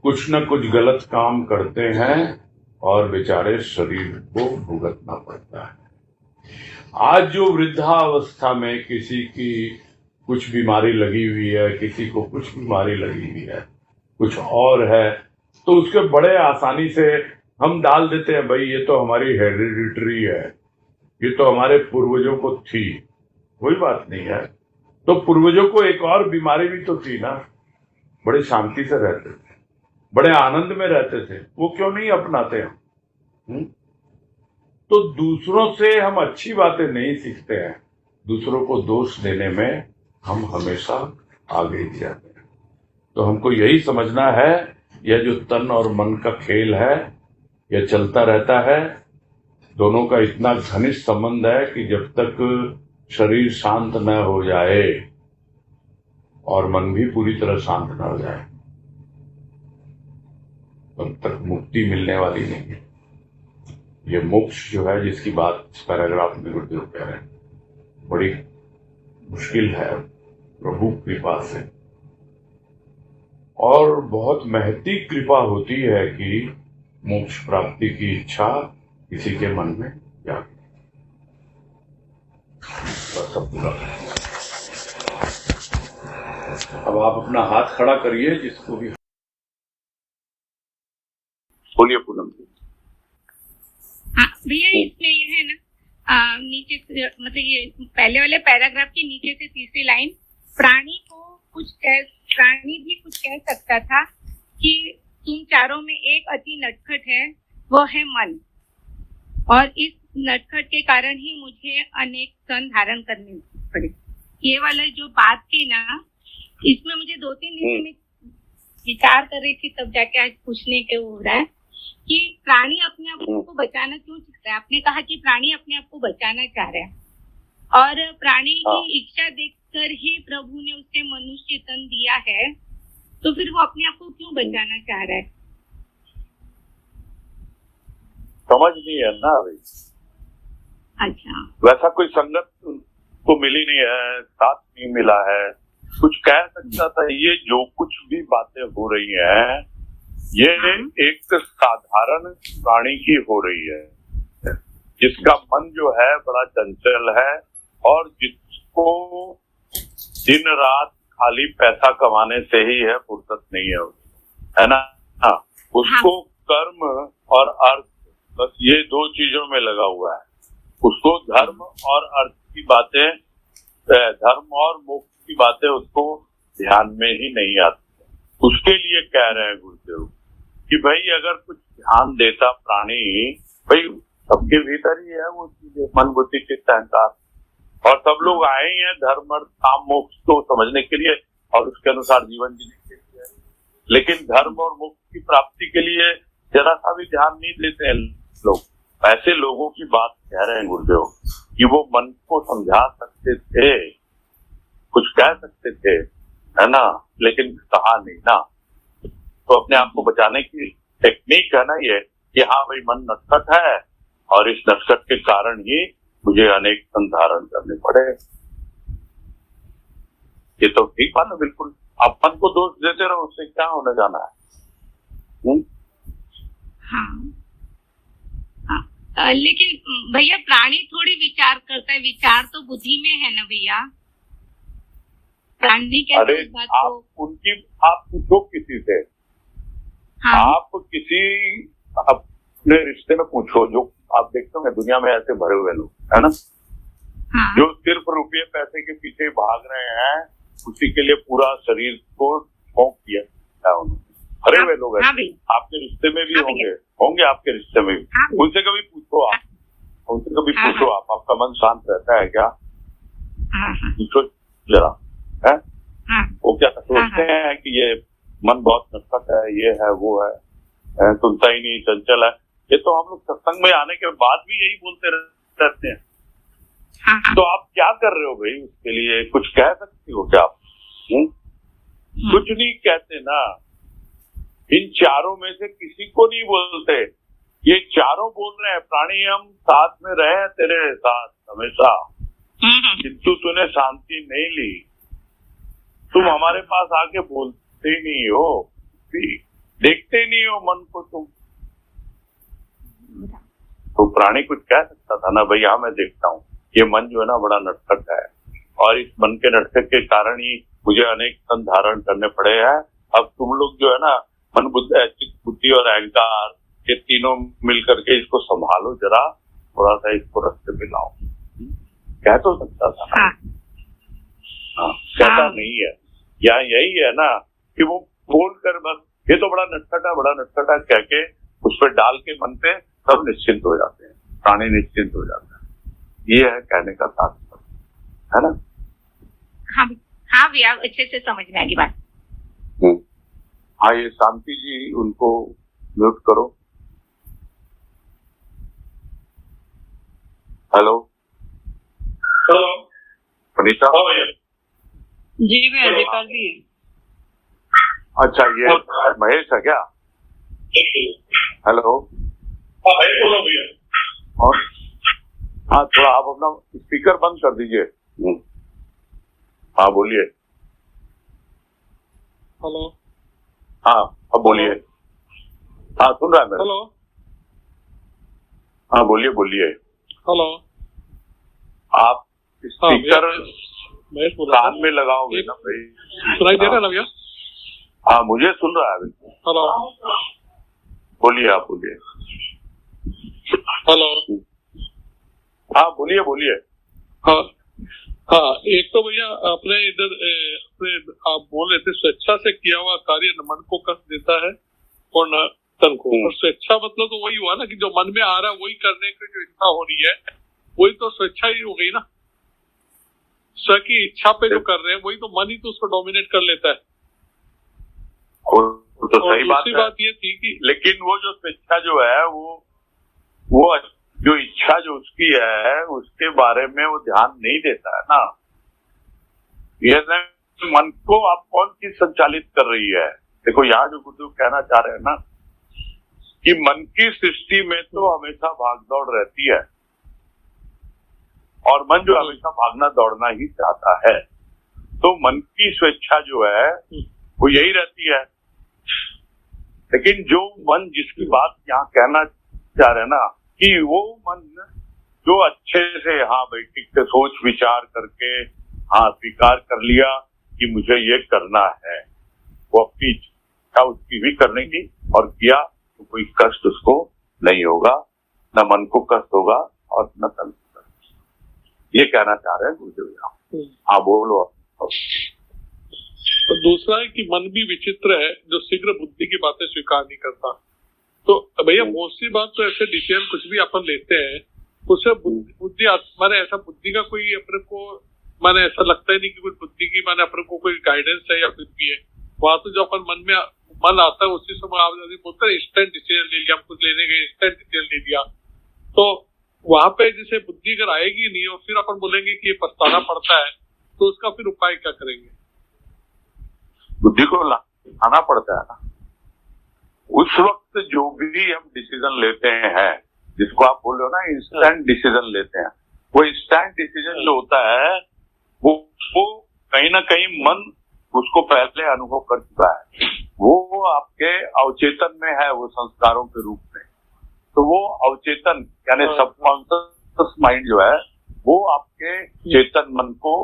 कुछ न कुछ गलत काम करते हैं और बेचारे शरीर को भुगतना पड़ता है। आज जो वृद्धावस्था में किसी की कुछ बीमारी लगी हुई है, किसी को कुछ बीमारी लगी हुई है, कुछ और है, तो उसके बड़े आसानी से हम डाल देते हैं, भाई ये तो हमारी हेरिडिटरी है, ये तो हमारे पूर्वजों को थी। कोई बात नहीं है, तो पूर्वजों को एक और बीमारी भी तो थी ना, बड़े शांति से रहते थे, बड़े आनंद में रहते थे, वो क्यों नहीं अपनाते हम? तो दूसरों से हम अच्छी बातें नहीं सीखते हैं, दूसरों को दोष देने में हम हमेशा आगे ही जाते हैं। तो हमको यही समझना है, यह जो तन और मन का खेल है यह चलता रहता है, दोनों का इतना घनिष्ठ संबंध है कि जब तक शरीर शांत न हो जाए और मन भी पूरी तरह शांत न हो जाए तब तक मुक्ति मिलने वाली नहीं है। ये मोक्ष जो है, जिसकी बात इस पैराग्राफ में गुरुदेव कह रहे हैं, बड़ी मुश्किल है प्रभु कृपा से, और बहुत महती कृपा होती है कि मोक्ष प्राप्ति की इच्छा किसी के मन में जागे। सब पूरा। अब आप अपना हाथ खड़ा करिए, जिसको भी बोलिए पूनम जी। हाँ भैया, इसमें यह है ना, नीचे से, मतलब ये पहले वाले पैराग्राफ के नीचे से तीसरी लाइन, प्राणी भी कुछ कह सकता था कि तुम चारों में एक अति नटखट है, वो है मन, और इस नटखट के कारण ही मुझे अनेक स्तन धारण करने पड़े। ये वाला जो बात थी ना, इसमें मुझे 2-3 दिन में विचार कर रही थी, तब जाके आज पूछने के हो रहा है कि प्राणी अपने आप को बचाना क्यों चाह रहा है। आपने कहा कि प्राणी अपने आप को बचाना चाह रहा है, और प्राणी की इच्छा देखकर ही प्रभु ने उसे मनुष्य तन दिया है, तो फिर वो अपने आप को क्यों बचाना चाह रहा है? समझ नहीं है ना भाई। अच्छा, वैसा कोई संगत को मिली नहीं है, साथ नहीं मिला है, कुछ कह सकता था। ये जो कुछ भी बातें हो रही हैं, ये एक साधारण प्राणी की हो रही है, जिसका मन जो है बड़ा चंचल है, और को दिन रात खाली पैसा कमाने से ही है, फुर्सत नहीं है ना। हाँ, उसको कर्म और अर्थ, बस ये दो चीजों में लगा हुआ है। उसको धर्म और अर्थ की बातें, धर्म और मोक्ष की बातें उसको ध्यान में ही नहीं आती। उसके लिए कह रहे हैं गुरुदेव कि भाई अगर कुछ ध्यान देता प्राणी, भाई सबके भीतर ही है वो चीजें, मन बुद्धि चित्त अहंकार, और सब लोग आए ही हैं धर्म अर्थ काम मोक्ष को समझने के लिए और उसके अनुसार जीवन जीने के लिए। लेकिन धर्म और मोक्ष की प्राप्ति के लिए जरा सा भी ध्यान नहीं देते हैं लोग। ऐसे लोगों की बात कह रहे हैं गुरुदेव कि वो मन को समझा सकते थे, कुछ कह सकते थे, है ना, लेकिन कहा नहीं ना। तो अपने आप को बचाने की टेक्निक है ना ये कि हाँ भाई मन नटखट है और इस नटखट के कारण ही मुझे अनेक संधारण करने पड़े। ये तो ठीक बात है बिल्कुल। आप मन को दोष देते रहो, उससे क्या होने जाना है। लेकिन भैया प्राणी थोड़ी विचार करता है, विचार तो बुद्धि में है ना भैया। प्राणी कैसे इस बात को आप पूछो किसी से। हाँ? आप किसी अपने रिश्ते में पूछो, जो आप देखते हो दुनिया में ऐसे भरे हुए लोग, है ना, हाँ? जो सिर्फ रुपये पैसे के पीछे भाग रहे हैं, उसी के लिए पूरा शरीर को झोंक दिया है उन्होंने। भरे हुए लोग हैं। आपके रिश्ते में भी होंगे आपके रिश्ते में भी। उनसे कभी पूछो आप, आपका मन शांत रहता है क्या? पूछो जरा, है वो क्या सोचते हैं कि ये मन बहुत नटखट है, ये है वो है, सुनता ही नहीं, चंचल है। ये तो हम लोग सत्संग में आने के बाद भी यही बोलते रहते हैं। तो आप क्या कर रहे हो भाई? उसके लिए कुछ कह सकती हो क्या आप? कुछ नहीं कहते ना। इन चारों में से किसी को नहीं बोलते। ये चारों बोल रहे हैं प्राणी हम साथ में रहे तेरे साथ हमेशा, किंतु तूने शांति नहीं ली। तुम हमारे पास आके बोलते ही नहीं हो, देखते ही नहीं हो मन को तुम। तो प्राणी कुछ कह सकता था ना भाई, हाँ मैं देखता हूँ ये मन जो है ना बड़ा नटखट है और इस मन के नटखट के कारण ही मुझे अनेक संधारण करने पड़े हैं। अब तुम लोग जो है ना मन बुद्धि और अहंकार ये तीनों मिलकर के इसको संभालो जरा, थोड़ा सा इसको रास्ते पे लाओ। कह तो सकता था। हाँ, कहता नहीं है। यहाँ यही है ना कि वो बोल कर बस ये तो बड़ा नटखटा कह के उस पर डाल के मन पे सब निश्चिंत हो जाते हैं, प्राणी निश्चिंत हो जाता है। ये है कहने का तात्पर्य, है ना। हाँ भैया, अच्छे से समझ में आएगी बात। हाँ, ये शांति जी उनको म्यूट करो। हेलो अनीता जी भैया, जयपाल जी। अच्छा, ये महेश है क्या? हेलो और हाँ, थोड़ा आप अपना स्पीकर बंद कर दीजिए। हाँ बोलिए। हेलो। हाँ अब बोलिए। हाँ सुन रहा है मैं। हेलो। हाँ बोलिए। हेलो। आप स्पीकर कान में लगाओगे ना भाई? सुनाई दे रहा है ना भैया? हाँ मुझे सुन रहा है। हेलो। बोलिए, आप बोलिए। हेलो। हाँ बोलिए। हाँ, एक तो भैया अपने इधर आप बोल रहे थे स्वेच्छा से किया हुआ कार्य न मन को कष्ट देता है और न तन को। और स्वेच्छा मतलब तो वही हुआ ना कि जो मन में आ रहा है वही करने की जो इच्छा हो रही है, वही तो स्वेच्छा ही हो गई ना। स्व की इच्छा पे जो कर रहे हैं वही तो मन ही तो उसको डोमिनेट कर लेता है। तो सही बात ये थी कि लेकिन वो जो स्वेच्छा जो है वो जो इच्छा जो उसकी है उसके बारे में वो ध्यान नहीं देता है ना। ये मन को आप कौन चीज संचालित कर रही है? देखो यहाँ जो गुरु कहना चाह रहे हैं ना कि मन की सृष्टि में तो हमेशा भागदौड़ रहती है और मन जो हमेशा भागना दौड़ना ही चाहता है, तो मन की स्वेच्छा जो है वो यही रहती है। लेकिन जो मन जिसकी बात यहाँ कहना चाह रहे हैं ना कि वो मन जो अच्छे से हाँ भाई ठीक से सोच विचार करके हाँ स्वीकार कर लिया कि मुझे ये करना है, वो अपनी इच्छा उसकी भी करने की और किया तो कोई कष्ट उसको नहीं होगा, न मन को कष्ट होगा और न तन को कष्ट। ये कहना चाह रहे हैं गुरुदेव। हाँ बोलो। तो दूसरा है कि मन भी विचित्र है जो शीघ्र बुद्धि की बातें स्वीकार नहीं करता। तो भैया मोस्टली बात तो ऐसे डिसीजन कुछ भी अपन लेते हैं उससे बुद्धि माने ऐसा बुद्धि का कोई अपने को माने ऐसा लगता ही नहीं कि कोई बुद्धि की माने अपने को कोई गाइडेंस है या कुछ भी है। वहां तो जो अपन मन आता है उसी समय आप बोलते हैं इंस्टेंट डिसीजन ले लिया, हम कुछ लेने गए इंस्टेंट डिसीजन ले लिया। तो वहां पे जैसे बुद्धि अगर आएगी नहीं और फिर अपन बोलेंगे कि ये पछताना पड़ता है तो उसका फिर उपाय क्या करेंगे? बुद्धि को लाना पड़ता है ना। उस वक्त जो भी हम डिसीजन लेते हैं, जिसको आप बोल रहे हो ना इंस्टेंट डिसीजन लेते हैं, वो इंस्टेंट डिसीजन जो होता है वो कहीं ना कहीं मन उसको पहले अनुभव कर चुका है, वो आपके अवचेतन में है, वो संस्कारों के रूप में। तो वो अवचेतन यानी सबकॉन्शियस माइंड जो है वो आपके चेतन मन को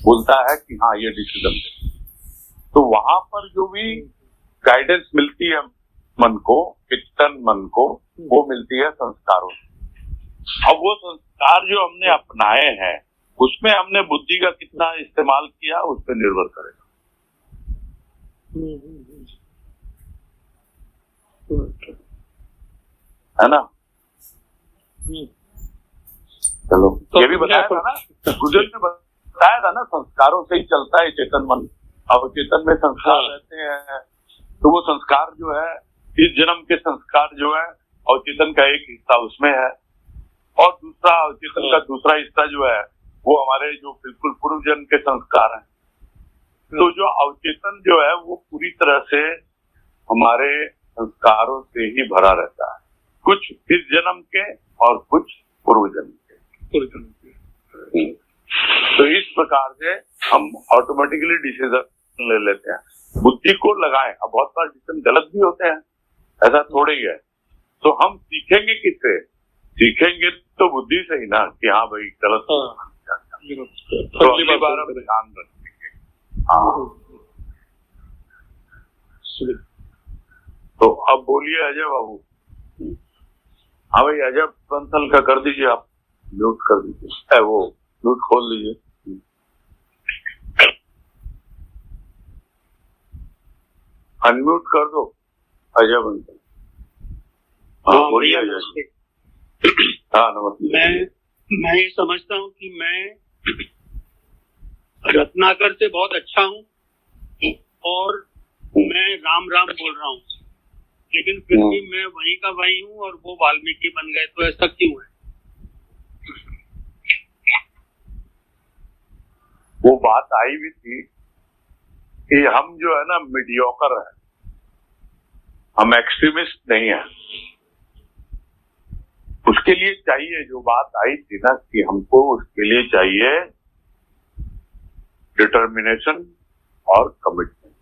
बोलता है कि हाँ ये डिसीजन ले। तो वहां पर जो भी गाइडेंस मिलती है मन को, चेतन मन को, वो मिलती है संस्कारों से। अब वो संस्कार जो हमने अपनाए हैं उसमें हमने बुद्धि का कितना इस्तेमाल किया उस पर निर्भर करेगा, है ना। चलो तो ये भी बताया था ना, गुजर ने बताया था ना, संस्कारों से ही चलता है चेतन मन। अवचेतन में संस्कार रहते हैं, तो वो संस्कार जो है इस जन्म के संस्कार जो है अवचेतन का एक हिस्सा उसमें है, और दूसरा अवचेतन का दूसरा हिस्सा जो है वो हमारे जो बिल्कुल पूर्व जन्म के संस्कार हैं। तो जो अवचेतन जो है वो पूरी तरह से हमारे संस्कारों से ही भरा रहता है, कुछ इस जन्म के और कुछ पूर्व जन्म के। तो इस प्रकार से हम ऑटोमेटिकली डिसीजन ले लेते हैं। बुद्धि को लगाएं, अब बहुत बार डिसीजन गलत भी होते हैं, ऐसा थोड़ा ही है। तो हम सीखेंगे किससे? सीखेंगे तो बुद्धि से ही ना, कि हाँ भाई गलत तो अगली बार हम ध्यान रखेंगे। हाँ तो अब बोलिए अजय बाबू। हाँ भाई अजय बंसल का कर दीजिए, आप म्यूट कर दीजिए, वो म्यूट खोल लीजिए। अनम्यूट कर दो अजय बंसल। हाँ बोलिए अजय। हाँ नमस्ते। मैं ये समझता हूँ कि मैं रत्नाकर से बहुत अच्छा हूँ और मैं राम राम बोल रहा हूँ, लेकिन फिर भी मैं वहीं का वहीं हूँ और वो वाल्मीकि बन गए, तो ऐसा क्यों है? वो बात आई भी थी कि हम जो है ना मीडियोकर है, हम एक्सट्रीमिस्ट नहीं है। उसके लिए चाहिए, जो बात आई थी ना कि हमको उसके लिए चाहिए डिटर्मिनेशन और कमिटमेंट,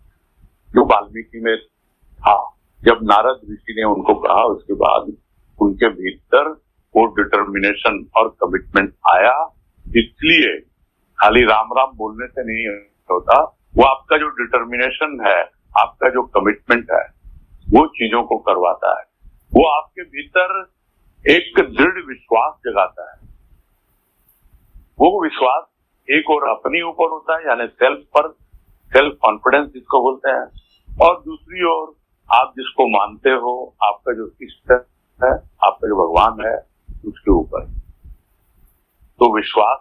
जो वाल्मीकि में था। जब नारद ऋषि ने उनको कहा उसके बाद उनके भीतर वो डिटर्मिनेशन और कमिटमेंट आया। इसलिए खाली राम राम बोलने से नहीं होता, वो आपका जो डिटर्मिनेशन है, आपका जो कमिटमेंट है, वो चीजों को करवाता है। वो आपके भीतर एक दृढ़ विश्वास जगाता है। वो विश्वास एक और अपनी ऊपर होता है, यानी सेल्फ कॉन्फिडेंस जिसको बोलते हैं, और दूसरी ओर आप जिसको मानते हो, आपका जो इष्ट है, आपका जो भगवान है, उसके ऊपर। तो विश्वास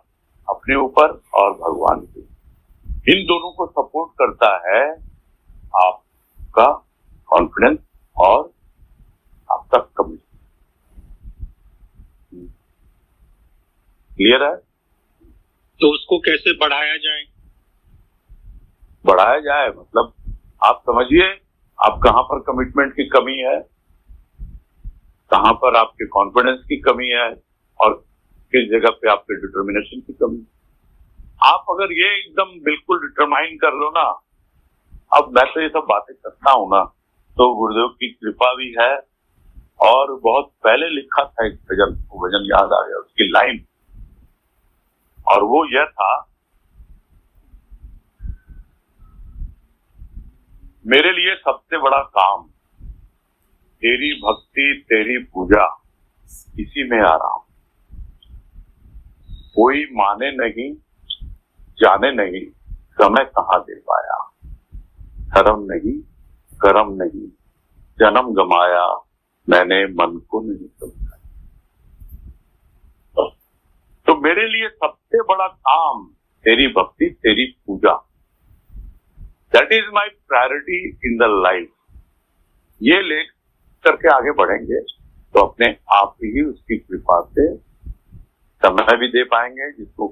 अपने ऊपर और भगवान के, इन दोनों को सपोर्ट करता है आपका कॉन्फिडेंस और आपका कमिटमेंट। क्लियर है? तो उसको कैसे बढ़ाया जाए? बढ़ाया जाए मतलब आप समझिए आप कहाँ पर कमिटमेंट की कमी है, कहाँ पर आपके कॉन्फिडेंस की कमी है, और किस जगह पे आपके डिटर्मिनेशन की कमी है। आप अगर ये एकदम बिल्कुल डिटरमाइन कर लो ना, अब मैं तो ये सब बातें करता हूँ ना, तो गुरुदेव की कृपा भी है। और बहुत पहले लिखा था एक भजन, वो भजन याद आ गया, उसकी लाइन, और वो यह था मेरे लिए सबसे बड़ा काम तेरी भक्ति तेरी पूजा, इसी में आराम। कोई माने नहीं जाने नहीं, समय कहाँ दे पाया। धर्म नहीं कर्म नहीं, जन्म गमाया, मैंने मन को नहीं समझा। तो मेरे लिए सबसे बड़ा काम तेरी भक्ति तेरी पूजा, that is my priority in the life. ये ले करके आगे बढ़ेंगे तो अपने आप ही उसकी कृपा से समय भी दे पाएंगे, जिसको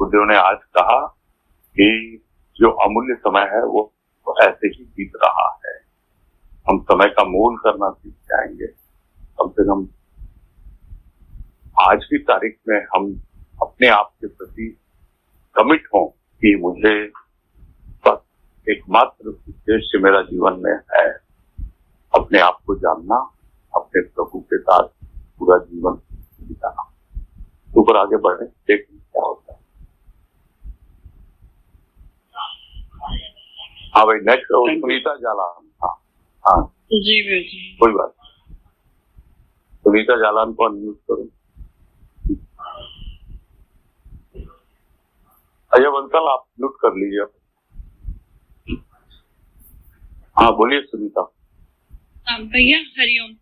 बुद्धों ने आज कहा कि जो अमूल्य समय है वो ऐसे ही बीत रहा है। हम समय का मोल करना सीख जाएंगे। कम से कम आज की तारीख में हम अपने आप के प्रति कमिट हों कि मुझे बस एकमात्र उद्देश्य मेरा जीवन में है अपने आप को जानना, अपने प्रभु के साथ पूरा जीवन बिताना। ऊपर आगे बढ़े, देखिए क्या होता है। हाँ भाई, नेक्स्ट सुनीता जालान। हाँ जी जी, कोई बात नहीं। सुनीता जालान को अनम्यूट करो। अजय बंसल, आप म्यूट कर लीजिए। हाँ बोलिए सुनीता। भैया हरिओम।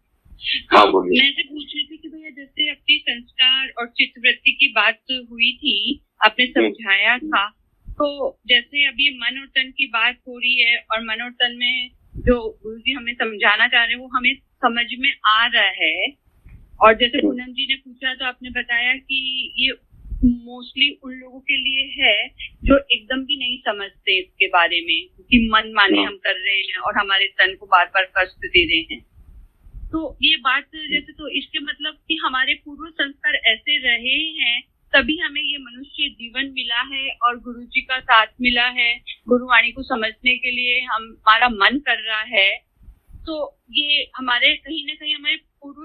हाँ बोलिए। मैं से पूछ रही थी कि भैया जैसे अपनी संस्कार और चित्तवृत्ति की बात हुई थी, आपने समझाया था, तो जैसे अभी मन और तन की बात हो रही है और मन और तन में जो गुरुजी हमें समझाना चाह रहे हैं वो हमें समझ में आ रहा है। और जैसे पूनम जी ने पूछा तो आपने बताया कि ये मोस्टली उन लोगों के लिए है जो एकदम भी नहीं समझते इसके बारे में कि मन माने हम कर रहे हैं और हमारे तन को बार बार कष्ट दे रहे हैं। तो ये बात जैसे, तो इसके मतलब कि हमारे पूर्व संस्कार ऐसे रहे हैं तभी हमें ये मनुष्य जीवन मिला है और गुरु जी का साथ मिला है, गुरुवाणी को समझने के लिए हमारा मन कर रहा है। तो ये हमारे कहीं ना कहीं हमारे पूर्व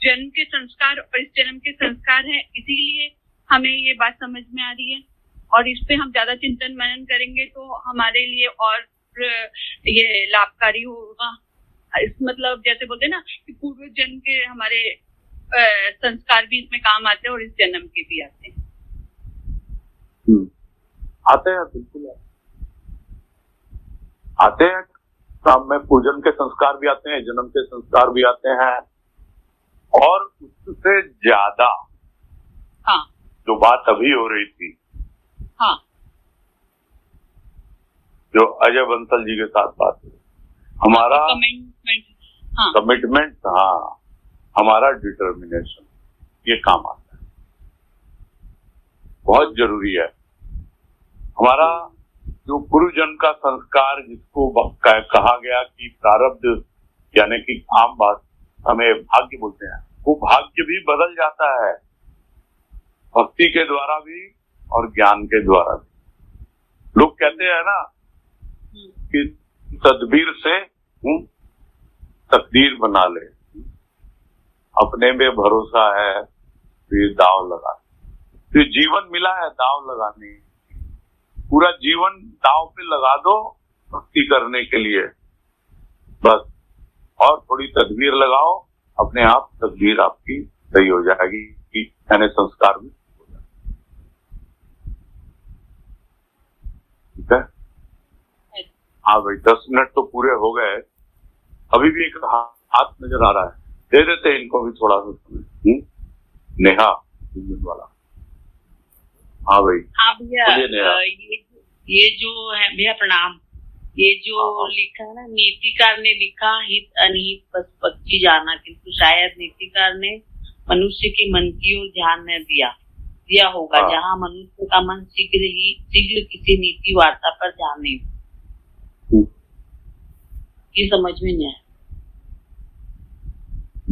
जन्म के संस्कार और इस जन्म के संस्कार हैं, इसीलिए हमें ये बात समझ में आ रही है। और इस पे हम ज्यादा चिंतन मनन करेंगे तो हमारे लिए और ये लाभकारी होगा। इस मतलब जैसे बोलते हैं ना कि पूर्व जन्म के हमारे संस्कार भी इसमें काम आते हैं और इस जन्म के भी आते हैं। आते हैं, बिल्कुल आते हैं। काम में पूजन के संस्कार भी आते हैं, जन्म के संस्कार भी आते हैं, और उससे ज्यादा हाँ, जो बात अभी हो रही थी, हाँ, जो अजय बंसल जी के साथ बात हुई, हमारा कमिटमेंट, हाँ, हमारा डिटर्मिनेशन, ये काम आता है, बहुत जरूरी है। हमारा जो पूर्व जन्म का संस्कार, जिसको कहा गया कि प्रारब्ध, यानी कि आम बात हमें भाग्य बोलते हैं, वो भाग्य भी बदल जाता है भक्ति के द्वारा भी और ज्ञान के द्वारा भी। लोग कहते हैं ना कि तदबीर से तकदीर बना ले, अपने में भरोसा है फिर दाव लगा। तो जीवन मिला है दाव लगाने, पूरा जीवन दाव पे लगा दो भक्ति करने के लिए बस, और थोड़ी तदबीर लगाओ, अपने आप तदबीर आपकी सही हो जाएगी, यानी संस्कार भी हो जाएगा। ठीक है। हाँ भाई, 10 मिनट तो पूरे हो गए, अभी भी एक हाथ नजर आ रहा है, दे देते हैं इनको भी थोड़ा सा समय। नेहा वाला। हाँ भाई। हाँ भैया, ये जो है भैया प्रणाम, ये जो लिखा है ना, नीतिकार ने लिखा हित अनिहित बस पक्षी जाना, किंतु शायद नीतिकार ने मनुष्य के मन की ओर ध्यान न दिया होगा। जहाँ मनुष्य का मन शीघ्र किसी नीति वार्ता पर ध्यान नहीं, ये समझ में नहीं आया।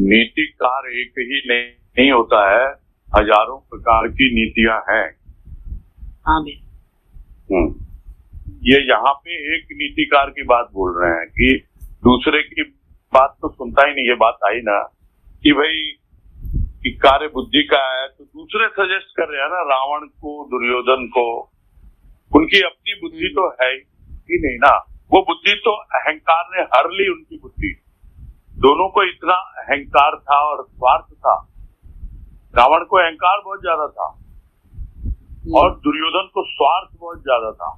नीतिकार एक ही नहीं होता है, हजारों प्रकार की नीतियां हैं। हाँ भैया। ये यहाँ पे एक नीतिकार की बात बोल रहे हैं कि दूसरे की बात तो सुनता ही नहीं। ये बात आई ना कि भाई कि कार्य बुद्धि का है, तो दूसरे सजेस्ट कर रहे हैं ना, रावण को, दुर्योधन को, उनकी अपनी बुद्धि तो है ही नहीं ना। वो बुद्धि तो अहंकार ने हर ली उनकी बुद्धि। दोनों को इतना अहंकार था और स्वार्थ था। रावण को अहंकार बहुत ज्यादा था और दुर्योधन को स्वार्थ बहुत ज्यादा था,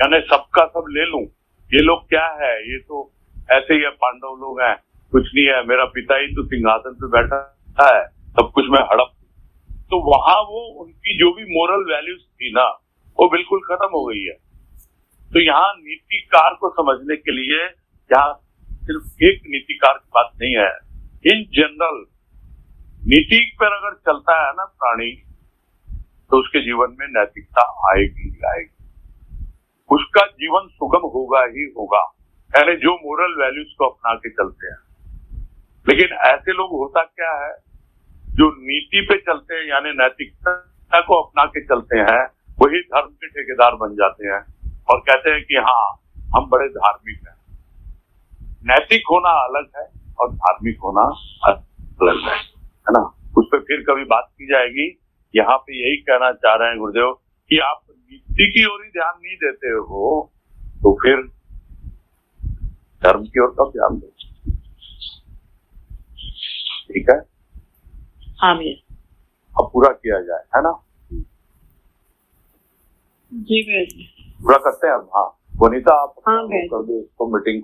यानी सबका सब ले लूं, ये लोग क्या है, ये तो ऐसे ही है, पांडव लोग हैं, कुछ नहीं है, मेरा पिता ही तो सिंहासन पे बैठा है, सब कुछ मैं हड़प। तो वहां वो उनकी जो भी मोरल वैल्यूज थी ना, वो बिल्कुल खत्म हो गई है। तो यहाँ नीतिकार को समझने के लिए यहाँ सिर्फ एक नीतिकार की बात नहीं है, इन जनरल नीति पर अगर चलता है ना प्राणी, तो उसके जीवन में नैतिकता आएगी आएगी, उसका जीवन सुगम होगा ही होगा, यानी जो मोरल वैल्यूज को अपना के चलते हैं। लेकिन ऐसे लोग होता क्या है, जो नीति पे चलते हैं यानी नैतिकता को अपना के चलते हैं, वही धर्म के ठेकेदार बन जाते हैं और कहते हैं कि हाँ हम बड़े धार्मिक हैं। नैतिक होना अलग है और धार्मिक होना अलग है ना। उस पर फिर कभी बात की जाएगी। यहाँ पे यही कहना चाह रहे हैं गुरुदेव कि आप नीति की ओर ही ध्यान नहीं देते हो, तो फिर धर्म की ओर कब ध्यान दो। ठीक है, अब पूरा किया जाए, है ना। जी पूरा करते हैं अब। हाँ वनीता, आप हाँ, कर दो इसको मीटिंग।